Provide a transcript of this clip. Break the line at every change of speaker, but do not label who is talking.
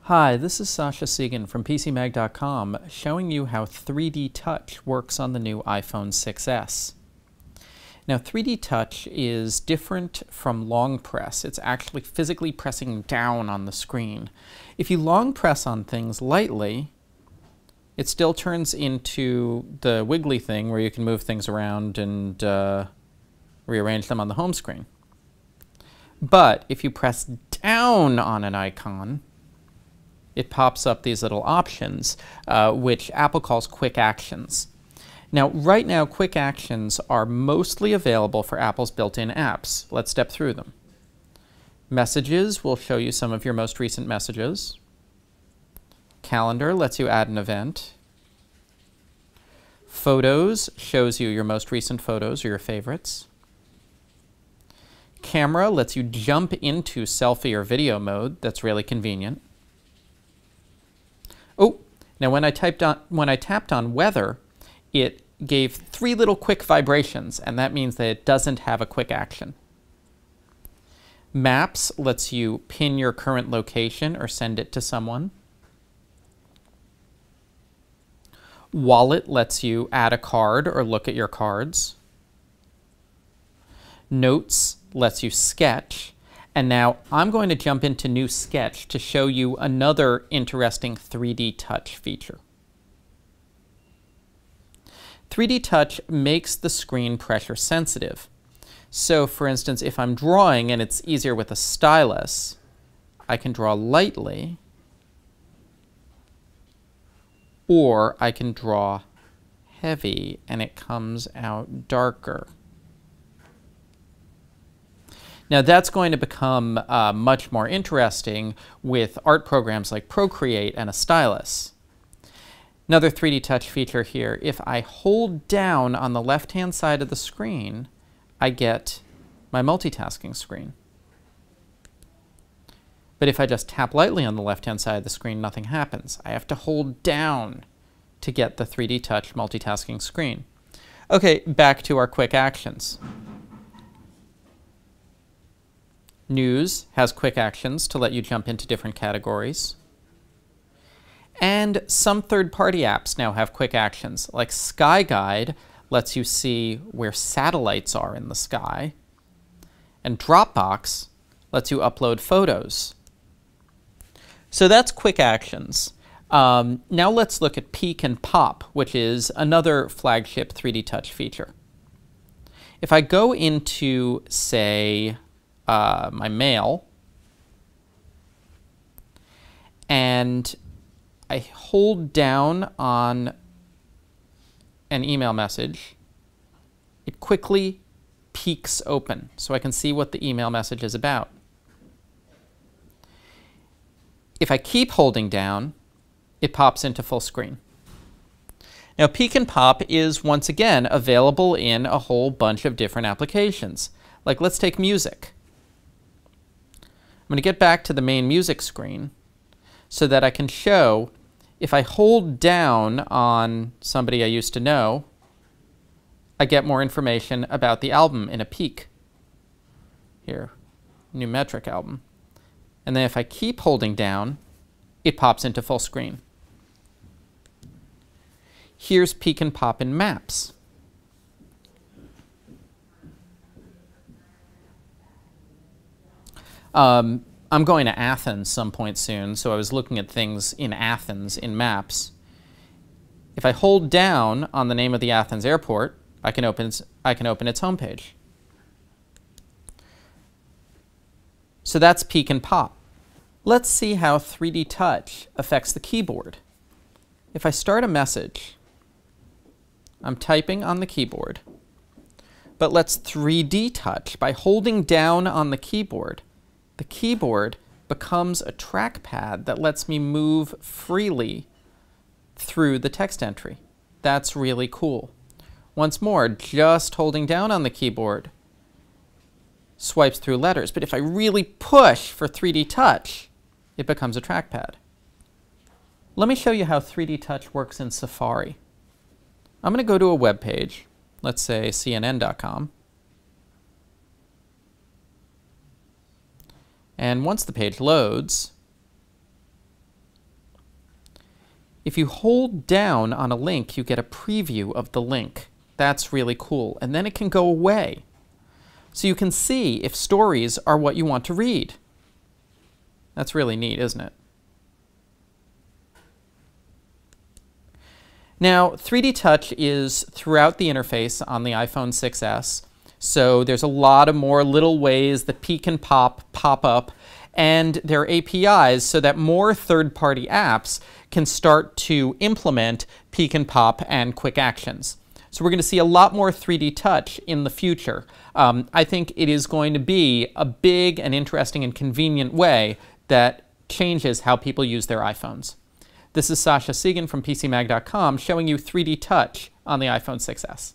Hi, this is Sascha Segan from PCMag.com showing you how 3D Touch works on the new iPhone 6s. Now 3D Touch is different from long press. It's actually physically pressing down on the screen. If you long press on things lightly, it still turns into the wiggly thing where you can move things around and rearrange them on the home screen. But if you press down on an icon, it pops up these little options, which Apple calls quick actions. Now, right now, quick actions are mostly available for Apple's built-in apps. Let's step through them. Messages will show you some of your most recent messages. Calendar lets you add an event. Photos shows you your most recent photos or your favorites. Camera lets you jump into selfie or video mode. That's really convenient. Oh, now when I tapped on weather, it gave 3 little quick vibrations, and that means that it doesn't have a quick action. Maps lets you pin your current location or send it to someone. Wallet lets you add a card or look at your cards. Notes lets you sketch. And now I'm going to jump into New Sketch to show you another interesting 3D Touch feature. 3D Touch makes the screen pressure sensitive. So for instance, if I'm drawing and it's easier with a stylus, I can draw lightly, or I can draw heavy and it comes out darker. Now that's going to become much more interesting with art programs like Procreate and a stylus. Another 3D Touch feature here, if I hold down on the left-hand side of the screen, I get my multitasking screen. But if I just tap lightly on the left-hand side of the screen, nothing happens. I have to hold down to get the 3D Touch multitasking screen. Okay, back to our quick actions. News has quick actions to let you jump into different categories. And some third-party apps now have quick actions, like Sky Guide lets you see where satellites are in the sky, and Dropbox lets you upload photos. So that's quick actions. Now let's look at Peek and Pop, which is another flagship 3D Touch feature. If I go into, say, my mail, and I hold down on an email message, it quickly peeks open so I can see what the email message is about. If I keep holding down, it pops into full screen. Now, Peek and Pop is once again available in a whole bunch of different applications. Like, let's take music. I'm going to get back to the main music screen so that I can show if I hold down on somebody I used to know, I get more information about the album in a peek. Here, new metric album. And then if I keep holding down, it pops into full screen. Here's Peek and Pop in Maps. I'm going to Athens some point soon, so I was looking at things in Athens in Maps. If I hold down on the name of the Athens airport, I can open its homepage. So that's Peek and Pop. Let's see how 3D Touch affects the keyboard. If I start a message, I'm typing on the keyboard, but let's 3D Touch by holding down on the keyboard. The keyboard becomes a trackpad that lets me move freely through the text entry. That's really cool. Once more, just holding down on the keyboard swipes through letters, but if I really push for 3D Touch, it becomes a trackpad. Let me show you how 3D Touch works in Safari. I'm going to go to a web page, let's say CNN.com. And once the page loads, If you hold down on a link, you get a preview of the link. That's really cool. And then it can go away. So you can see if stories are what you want to read. That's really neat, isn't it? Now, 3D Touch is throughout the interface on the iPhone 6s. So there's a lot of more little ways that peek and pop up, and there are APIs so that more third-party apps can start to implement peek and pop and quick actions. So we're going to see a lot more 3D Touch in the future. I think it is going to be a big and interesting and convenient way that changes how people use their iPhones. This is Sascha Segan from PCMag.com showing you 3D Touch on the iPhone 6s.